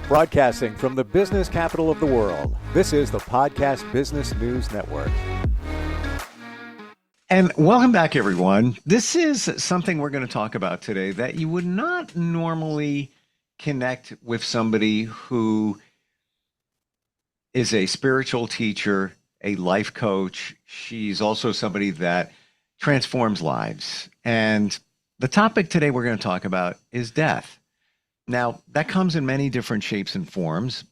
Broadcasting from the business capital of the world, this is the Podcast Business News Network. And welcome back, everyone. This is something we're going to talk about today that you would not normally connect with somebody who is a spiritual teacher, a life coach. She's also somebody that transforms lives. And the topic today we're going to talk about is death. Now, that comes in many different shapes and forms,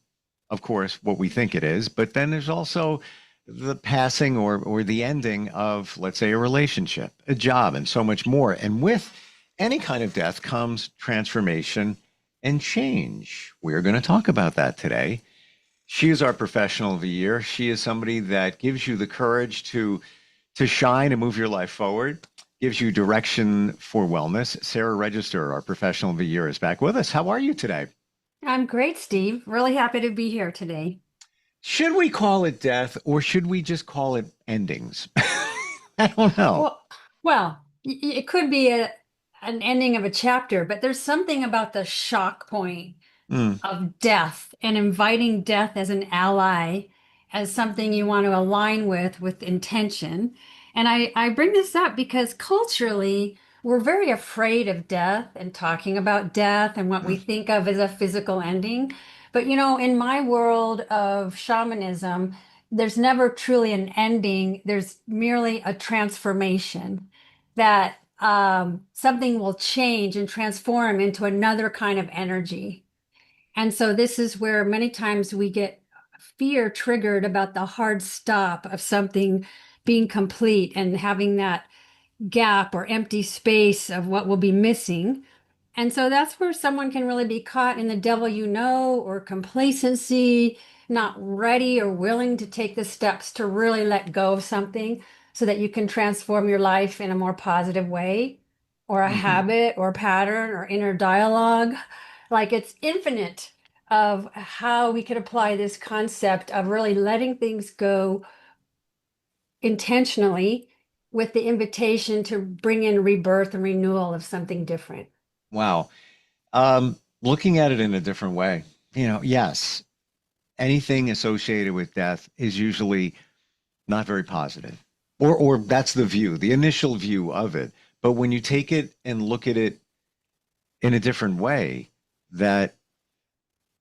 of course, what we think it is, but then there's also the passing or the ending of, let's say, a relationship, a job, and so much more. And with any kind of death comes transformation and change. We're going to talk about that today. She is our professional of the year. She is somebody that gives you the courage to shine and move your life forward, gives you direction for wellness. Sara Regester, our professional of the year, is back with us. How are you today? I'm great, Steve. Really happy to be here today. Should we call it death or should we just call it endings? I don't know. It could be an ending of a chapter, but there's something about the shock point Mm, of death and inviting death as an ally, as something you want to align with intention. And I bring this up because culturally, we're very afraid of death and talking about death and what we mm. think of as a physical ending. But in my world of shamanism, there's never truly an ending. There's merely a transformation that something will change and transform into another kind of energy. And so this is where many times we get fear triggered about the hard stop of something being complete and having that gap or empty space of what will be missing. And so that's where someone can really be caught in the devil you know, or complacency, not ready or willing to take the steps to really let go of something so that you can transform your life in a more positive way, or a Mhm. habit or pattern or inner dialogue. Like it's infinite of how we could apply this concept of really letting things go intentionally with the invitation to bring in rebirth and renewal of something different. Wow. Looking at it in a different way, yes, anything associated with death is usually not very positive, or that's the view, the initial view of it. But when you take it and look at it in a different way, that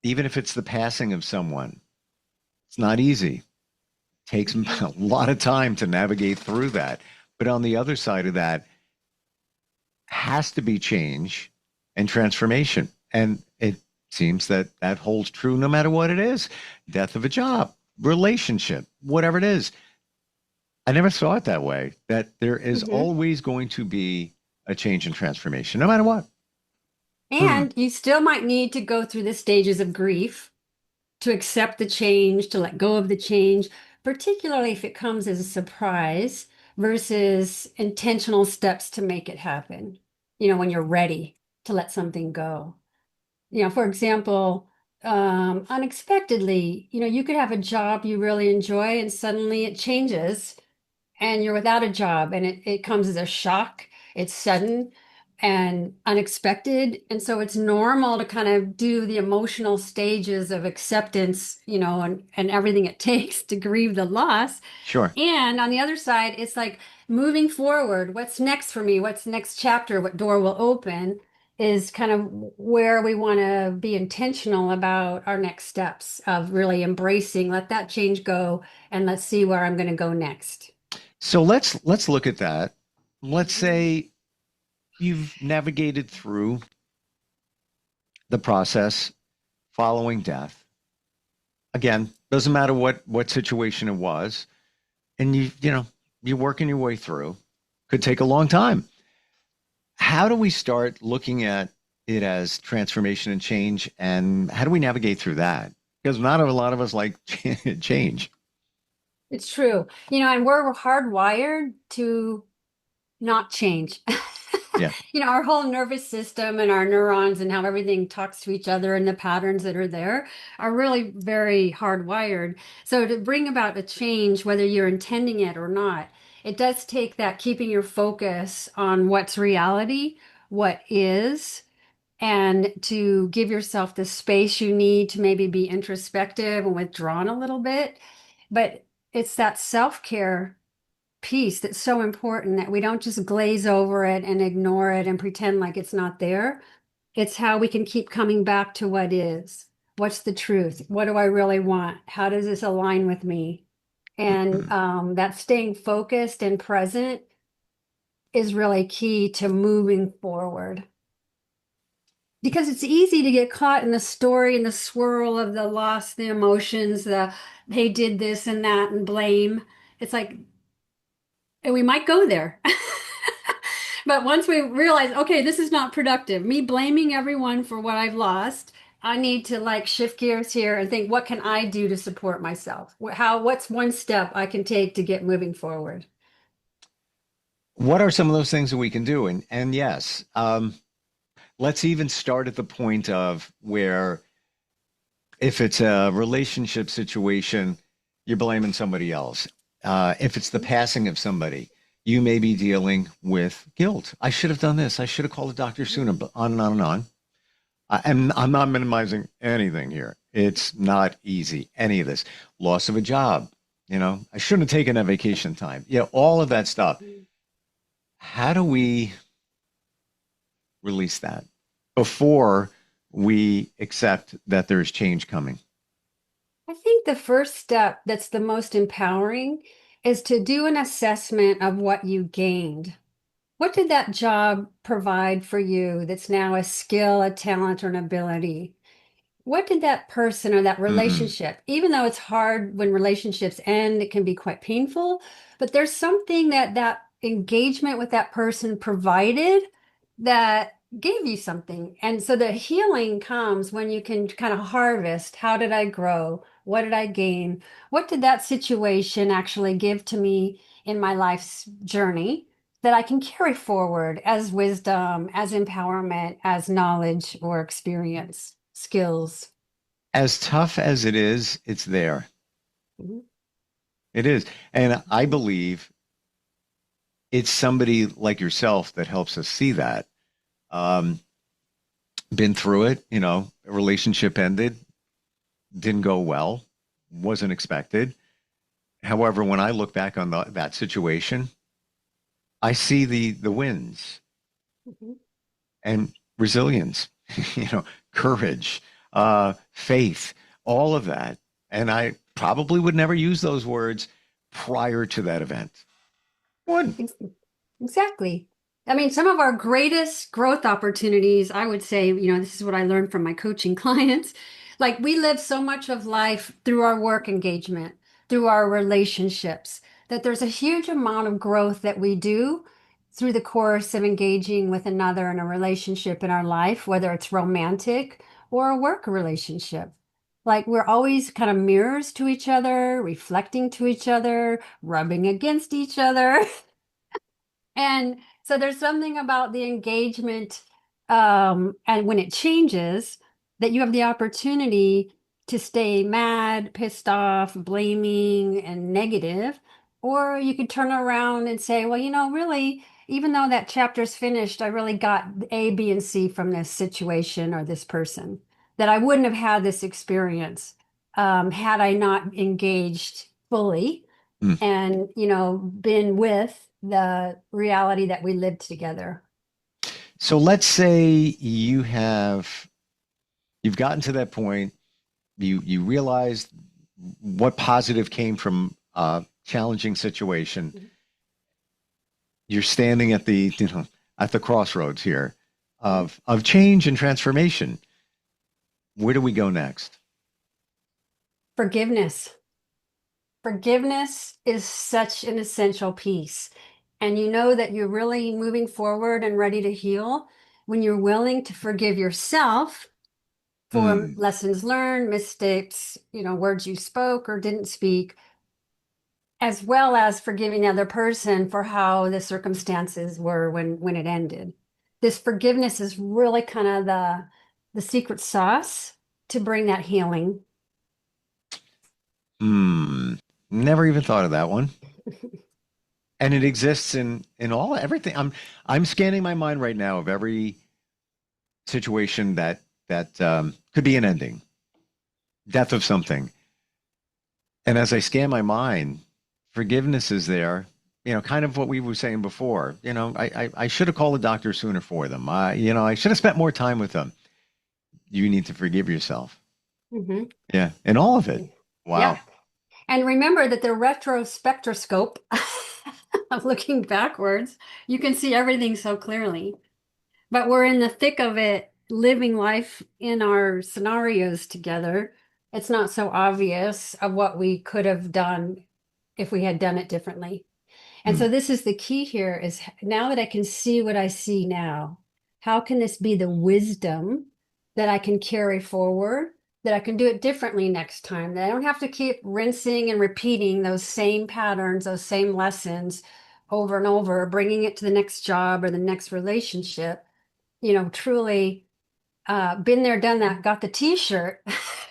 even if it's the passing of someone, it's not easy. It takes Mhm. a lot of time to navigate through that. But on the other side of that has to be change and transformation. And it seems that that holds true no matter what it is, death of a job, relationship, whatever it is. I never saw it that way, that there is Mhm. always going to be a change and transformation, no matter what. Hmm. And you still might need to go through the stages of grief to accept the change, to let go of the change, particularly if it comes as a surprise versus intentional steps to make it happen, when you're ready to let something go. For example, unexpectedly, you could have a job you really enjoy and suddenly it changes and you're without a job and it comes as a shock. It's sudden and unexpected. And so it's normal to kind of do the emotional stages of acceptance, and everything it takes to grieve the loss. Sure. And on the other side, it's like moving forward. What's next for me? What's the next chapter? What door will open is kind of where we want to be intentional about our next steps of really embracing, let that change go, and let's see where I'm going to go next. So let's look at that. Let's Mhm. say you've navigated through the process following death. Again, doesn't matter what situation it was, and you're working your way through. Could take a long time. How do we start looking at it as transformation and change, and how do we navigate through that? Because not a lot of us like change. It's true. And we're hardwired to not change. Yeah. Our whole nervous system and our neurons and how everything talks to each other and the patterns that are there are really very hardwired. So to bring about a change, whether you're intending it or not, it does take that keeping your focus on what's reality, what is, and to give yourself the space you need to maybe be introspective and withdrawn a little bit. But it's that self-care piece that's so important that we don't just glaze over it and ignore it and pretend like it's not there. It's how we can keep coming back to what is. What's the truth? What do I really want? How does this align with me? And that staying focused and present is really key to moving forward. Because it's easy to get caught in the story and the swirl of the loss, the emotions, the they did this and that and blame. It's like, and we might go there. But once we realize, okay, this is not productive, me blaming everyone for what I've lost, I need to like shift gears here and think, what can I do to support myself? What's one step I can take to get moving forward? What are some of those things that we can do? And yes, let's even start at the point of where if it's a relationship situation, you're blaming somebody else. If it's the passing of somebody, you may be dealing with guilt. I should have done this. I should have called the doctor sooner, but on and on and on. And I'm not minimizing anything here. It's not easy, any of this. Loss of a job, I shouldn't have taken that vacation time. All of that stuff. How do we release that before we accept that there's change coming? I think the first step that's the most empowering is to do an assessment of what you gained. What did that job provide for you that's now a skill, a talent, or an ability? What did that person or that Mm-mm. relationship, even though it's hard when relationships end, it can be quite painful, but there's something that that engagement with that person provided that gave you something. And so the healing comes when you can kind of harvest, how did I grow? What did I gain? What did that situation actually give to me in my life's journey that I can carry forward as wisdom, as empowerment, as knowledge or experience, skills? As tough as it is, it's there. Mhm. It is. And I believe it's somebody like yourself that helps us see that. Um, been through it, a relationship ended, didn't go well, wasn't expected. However, when I look back on that situation, I see the wins Mhm. and resilience, you know, courage, faith, all of that. And I probably would never use those words prior to that event. What? Ex- Exactly. I mean, some of our greatest growth opportunities, I would say, this is what I learned from my coaching clients. Like we live so much of life through our work engagement, through our relationships, that there's a huge amount of growth that we do through the course of engaging with another in a relationship in our life, whether it's romantic or a work relationship. Like we're always kind of mirrors to each other, reflecting to each other, rubbing against each other. And so there's something about the engagement, and when it changes, that you have the opportunity to stay mad, pissed off, blaming, and negative. Or you could turn around and say, well, really, even though that chapter's finished, I really got A, B, and C from this situation or this person, that I wouldn't have had this experience had I not engaged fully Mm. and been with the reality that we lived together. So let's say you've gotten to that point, you realize what positive came from a challenging situation. Mhm. You're standing at the crossroads here Mhm. of change and transformation. Where do we go next? Forgiveness. Forgiveness is such an essential piece. And you know that you're really moving forward and ready to heal when you're willing to forgive yourself for Mm. lessons learned, mistakes, words you spoke or didn't speak, as well as forgiving the other person for how the circumstances were when it ended. This forgiveness is really kind of the secret sauce to bring that healing. Hmm. Never even thought of that one. And it exists in everything. I'm scanning my mind right now of every situation that could be an ending, death of something. And as I scan my mind, forgiveness is there. Kind of what we were saying before. I should have called the doctor sooner for them. I should have spent more time with them. You need to forgive yourself. Hmm. Yeah, and all of it. Wow. Yep. And remember that the retrospectroscope of looking backwards, you can see everything so clearly. But we're in the thick of it, living life in our scenarios together. It's not so obvious of what we could have done if we had done it differently. And Hmm. so this is the key here is now that I can see what I see now, how can this be the wisdom that I can carry forward, that I can do it differently next time, that I don't have to keep rinsing and repeating those same patterns, those same lessons over and over, bringing it to the next job or the next relationship, truly been there, done that, got the t-shirt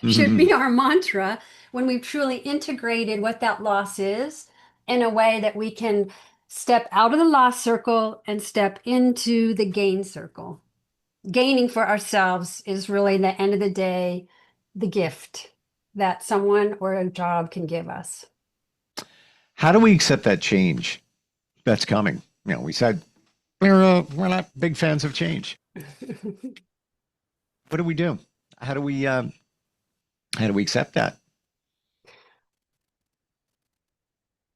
should be our mantra when we've truly integrated what that loss is in a way that we can step out of the loss circle and step into the gain circle. Gaining for ourselves is really the end of the day, the gift that someone or a job can give us. How do we accept that change that's coming? We said we're not big fans of change. What do we do? How do we uh, how do we accept that?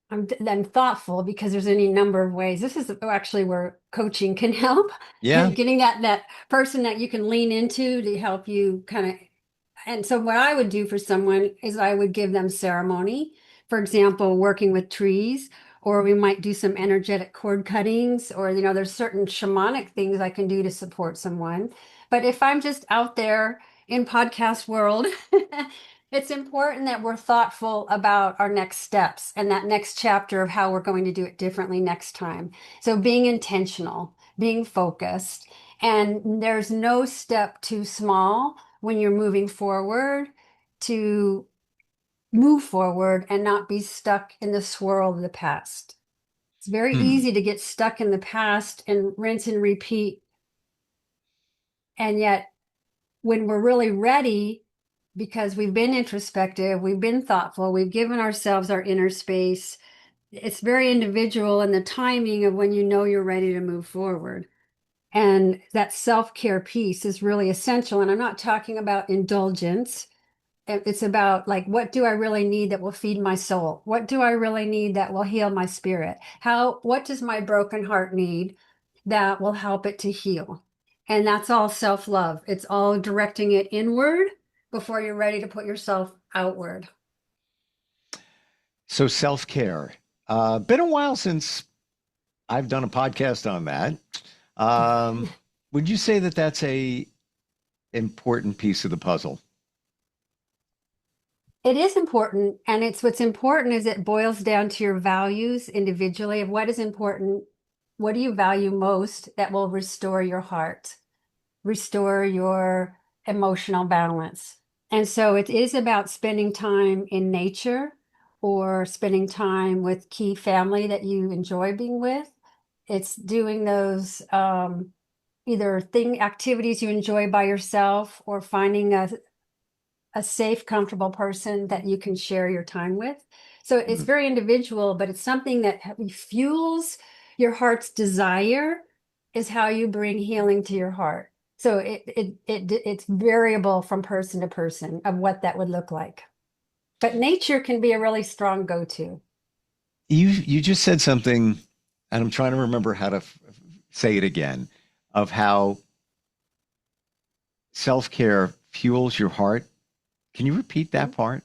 I'm thoughtful because there's any number of ways. This is actually where coaching can help, Yeah. getting that person that you can lean into to help you kind of. And so what I would do for someone is I would give them ceremony, for example, working with trees, or we might do some energetic cord cuttings, or there's certain shamanic things I can do to support someone. But if I'm just out there in podcast world, it's important that we're thoughtful about our next steps and that next chapter of how we're going to do it differently next time. So being intentional, being focused, and there's no step too small when you're moving forward to move forward and not be stuck in the swirl of the past. It's very Hmm. easy to get stuck in the past and rinse and repeat. And yet, when we're really ready, because we've been introspective, we've been thoughtful, we've given ourselves our inner space, it's very individual in the timing of when you know you're ready to move forward. And that self-care piece is really essential. And I'm not talking about indulgence. It's about like, what do I really need that will feed my soul? What do I really need that will heal my spirit? What does my broken heart need that will help it to heal? And that's all self-love. It's all directing it inward before you're ready to put yourself outward. So self-care. Been a while since I've done a podcast on that. Um, would you say that that's a important piece of the puzzle? It is important, and it's what's important is it boils down to your values individually of what is important, what do you value most that will restore your heart, restore your emotional balance. And so it is about spending time in nature or spending time with key family that you enjoy being with. It's doing those either thing activities you enjoy by yourself or finding a safe, comfortable person that you can share your time with. So it's Mhm. very individual, but it's something that fuels your heart's desire is how you bring healing to your heart. So it's variable from person to person of what that would look like. But nature can be a really strong go-to. You just said something, and I'm trying to remember how to say it again, of how self-care fuels your heart. Can you repeat that part?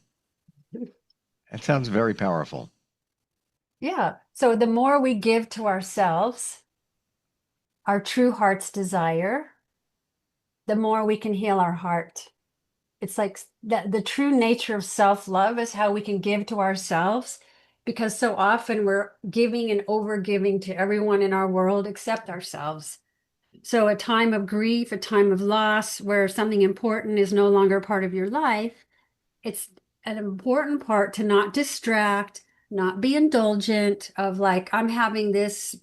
That sounds very powerful. Yeah. So the more we give to ourselves, our true heart's desire, the more we can heal our heart. It's like that the true nature of self-love is how we can give to ourselves because so often we're giving and over giving to everyone in our world except ourselves. So a time of grief, a time of loss where something important is no longer part of your life, it's an important part to not distract, not be indulgent of like I'm having this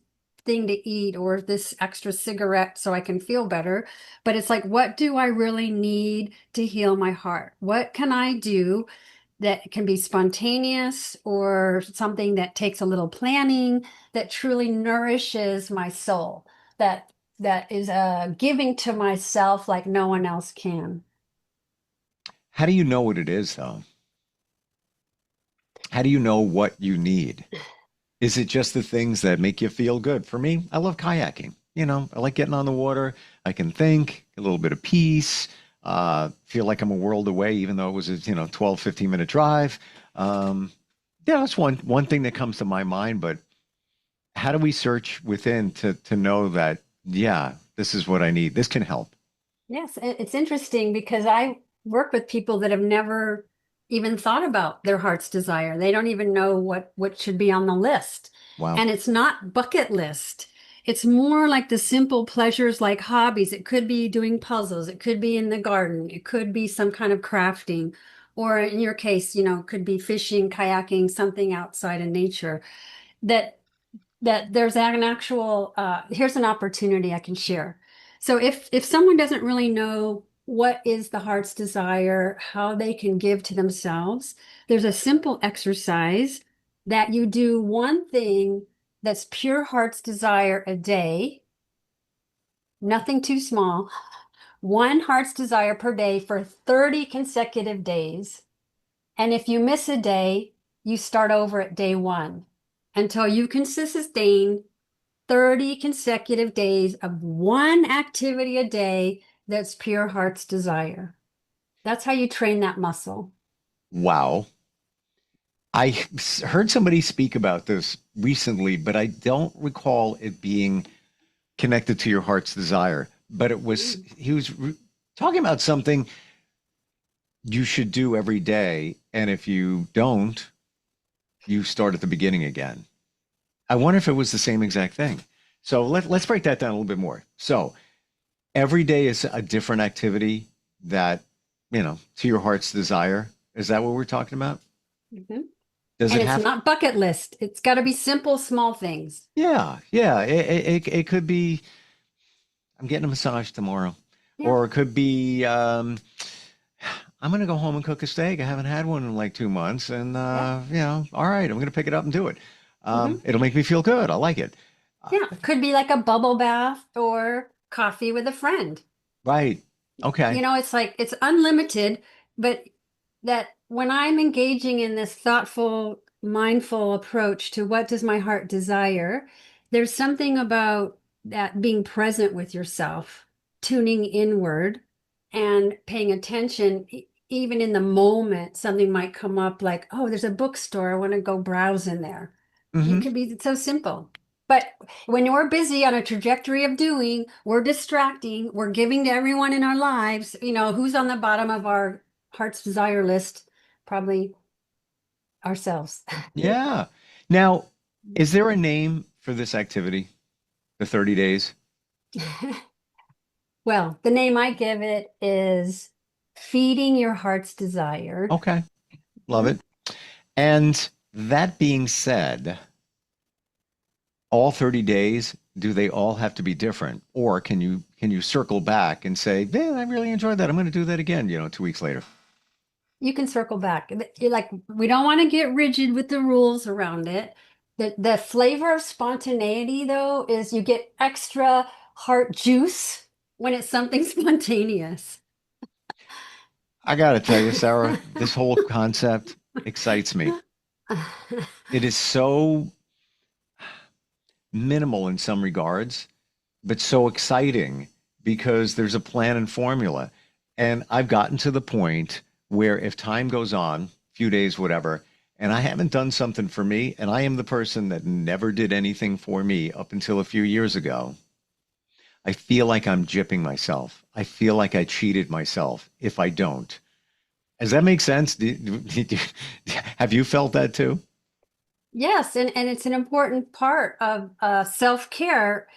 thing to eat or this extra cigarette so I can feel better. But it's like, what do I really need to heal my heart? What can I do that can be spontaneous or something that takes a little planning that truly nourishes my soul, that is giving to myself like no one else can. How do you know what it is, though? How do you know what you need? Is it just the things that make you feel good? For me, I love kayaking. I like getting on the water. I can think, a little bit of peace, feel like I'm a world away, even though it was a, 12, 15-minute drive. Um, yeah, that's one thing that comes to my mind. But how do we search within to know that, yeah, this is what I need? This can help. Yes, it's interesting because I work with people that have never even thought about their heart's desire. They don't even know what should be on the list. Wow. And it's not bucket list. It's more like the simple pleasures like hobbies. It could be doing puzzles. It could be in the garden. It could be some kind of crafting. Or in your case, it could be fishing, kayaking, something outside in nature that there's an actual here's an opportunity I can share. So if someone doesn't really know what is the heart's desire, how they can give to themselves, there's a simple exercise that you do one thing that's pure heart's desire a day, nothing too small, one heart's desire per day for 30 consecutive days. And if you miss a day, you start over at day one until you can sustain 30 consecutive days of one activity a day that's pure heart's desire. That's how you train that muscle. Wow. Heard somebody speak about this recently, but I don't recall it being connected to your heart's desire. But he was talking about something you should do every day. And if you don't, you start at the beginning again. I wonder if it was the same exact thing. So let's break that down a little bit more. So every day is a different activity that, to your heart's desire. Is that what we're talking about? Mhm. Does And it it's have? not bucket list. It's got to be simple, small things. Yeah, yeah. It could be I'm getting a massage tomorrow, Yeah. or it could be I'm gonna go home and cook a steak. I haven't had one in like 2 months, and Yeah. all right, I'm gonna pick it up and do it. Hmm. It'll make me feel good. I like it. Uh, Yeah. It could be like a bubble bath or coffee with a friend. right. Okay. It's like it's unlimited, but that when I'm engaging in this thoughtful, mindful approach to what does my heart desire, there's something about that being present with yourself, tuning inward and paying attention. Even in the moment, something might come up like, oh, there's a bookstore. I want to go browse in there. Hmm. It could be so simple. But when we're busy on a trajectory of doing, we're distracting, we're giving to everyone in our lives, who's on the bottom of our heart's desire list? Probably ourselves. Yeah. Now, is there a name for this activity, the 30 days? Well, the name I give it is Feeding Your Heart's Desire. Okay. Love Mhm. it. And that being said, all 30 days, do they all have to be different? Or can you circle back and say, man, I really enjoyed that. I'm going to do that again, 2 weeks later. You can circle back. Like we don't want to get rigid with the rules around it. The flavor of spontaneity though is you get extra heart juice when it's something spontaneous. I got to tell you, Sarah, this whole concept excites me. It is so minimal in some regards, but so exciting because there's a plan and formula. And I've gotten to the point where if time goes on, a few days, whatever, and I haven't done something for me, and I am the person that never did anything for me up until a few years ago, I feel like I'm gypping myself. I feel like I cheated myself if I don't. Does that make sense? Have you felt that too? Yes, and it's an important part of self-care.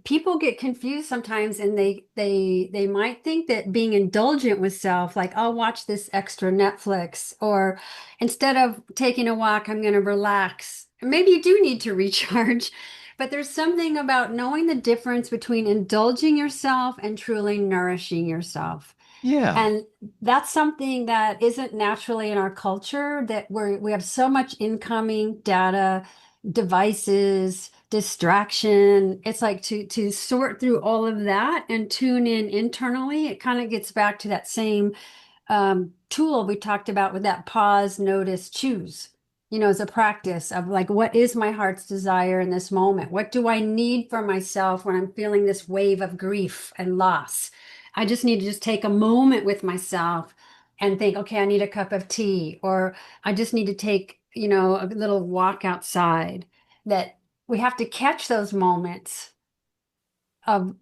People get confused sometimes and they might think that being indulgent with self, like I'll watch this extra Netflix, or instead of taking a walk, I'm going to relax. Maybe you do need to recharge, But there's something about knowing the difference between indulging yourself and truly nourishing yourself. Yeah. And that's something that isn't naturally in our culture, that we have so much incoming data, devices, distraction. It's like to sort through all of that and tune in internally. It kind of gets back to that same tool we talked about with that pause, notice, choose, as a practice of like, what is my heart's desire in this moment? What do I need for myself when I'm feeling this wave of grief and loss? I just need to just take a moment with myself and think, okay, I need a cup of tea, or I just need to take, a little walk outside. That we have to catch those moments of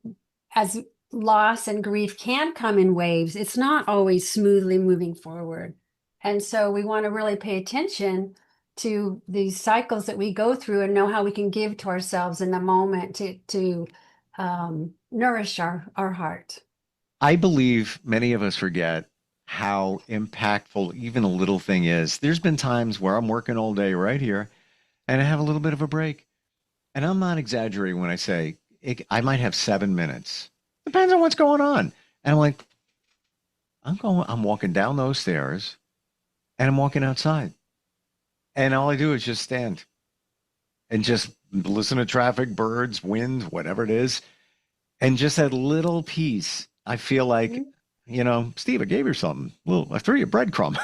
as loss and grief can come in waves. It's not always smoothly moving forward. And so we want to really pay attention to these cycles that we go through and know how we can give to ourselves in the moment to nourish our heart. I believe many of us forget how impactful even a little thing is. There's been times where I'm working all day right here and I have a little bit of a break. And I'm not exaggerating when I say I might have 7 minutes. Depends on what's going on. And I'm like, I'm walking down those stairs and I'm walking outside. And all I do is just stand and just listen to traffic, birds, wind, whatever it is. And just that little piece, I feel like, Steve, I gave you something. Well, I threw you a breadcrumb.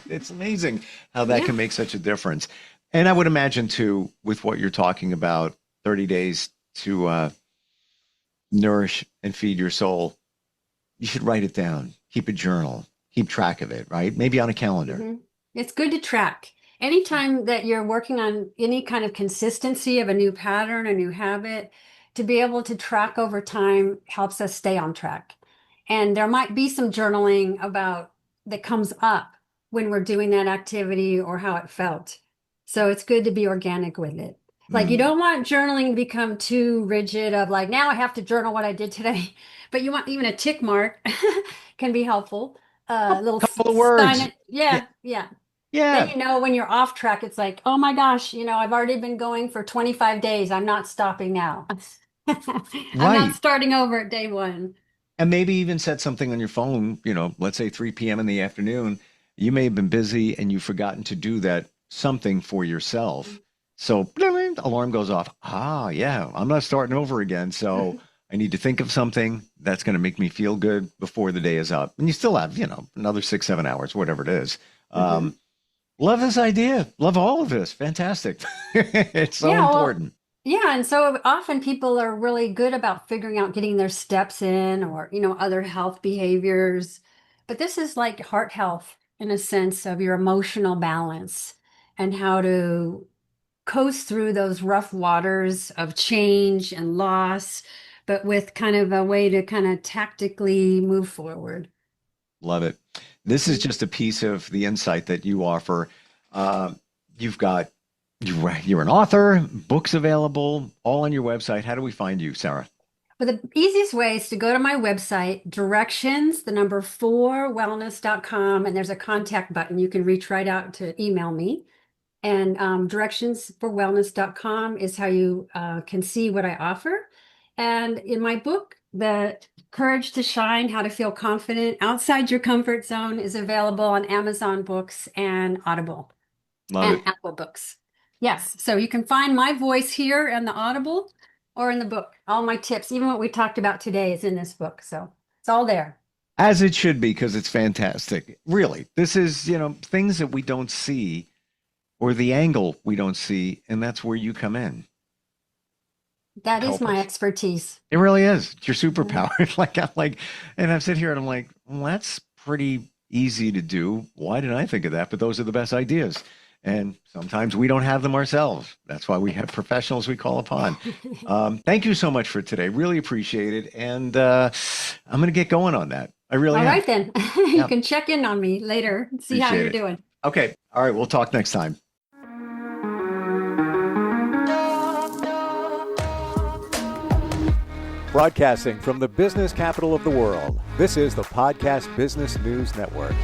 It's amazing how that can make such a difference. And I would imagine too, with what you're talking about, 30 days to nourish and feed your soul, you should write it down, keep a journal, keep track of it, right? Maybe on a calendar. Mm-hmm. It's good to track. Anytime that you're working on any kind of consistency of a new pattern, a new habit, to be able to track over time helps us stay on track. And there might be some journaling about that comes up when we're doing that activity or how it felt. So it's good to be organic with it. Like you don't want journaling to become too rigid of like, now I have to journal what I did today. But you want even a tick mark can be helpful. A little Couple of words. sign it. Yeah. Then Yeah. when you're off track, it's like, oh my gosh, I've already been going for 25 days. I'm not stopping now. I'm not Right. starting over at day one. And maybe even set something on your phone, let's say 3 p.m. in the afternoon. You may have been busy and you've forgotten to do that something for yourself. So bling, alarm goes off. Yeah, I'm not starting over again. So I need to think of something that's going to make me feel good before the day is up. And you still have, another 6, 7 hours, whatever it is. Love this idea. Love all of this. Fantastic. It's so important. Yeah, and so often people are really good about figuring out getting their steps in or, other health behaviors. But this is like heart health in a sense of your emotional balance and how to coast through those rough waters of change and loss, but with kind of a way to kind of tactically move forward. Love it. This is just a piece of the insight that you offer. You've got You're an author, books available, all on your website. How do we find you, Sara? But the easiest way is to go to my website, directions, the number 4wellness.com, and there's a contact button. You can reach right out to email me. And directions4wellness.com is how you can see what I offer. And in my book, The Courage to Shine, How to Feel Confident Outside Your Comfort Zone is available on Amazon Books and Audible Love and it. Apple Books. Yes, so you can find my voice here in the Audible or in the book. All my tips, even what we talked about today, is in this book. So it's all there. As it should be, because it's fantastic. Really, this is, things that we don't see or the angle we don't see, and that's where you come in. That is Help my us. expertise. It really is. It's your superpower. And I've sit here and I'm like, well, that's pretty easy to do. Why didn't I think of that? But those are the best ideas. And sometimes we don't have them ourselves. That's why we have professionals we call upon. Thank you so much for today. Really appreciate it. And I'm going to get going on that. I really am. All right, then. You can check in on me later and see how Appreciate you're it. doing. Okay. All right. We'll talk next time. Broadcasting from the business capital of the world, this is the Podcast Business News Network.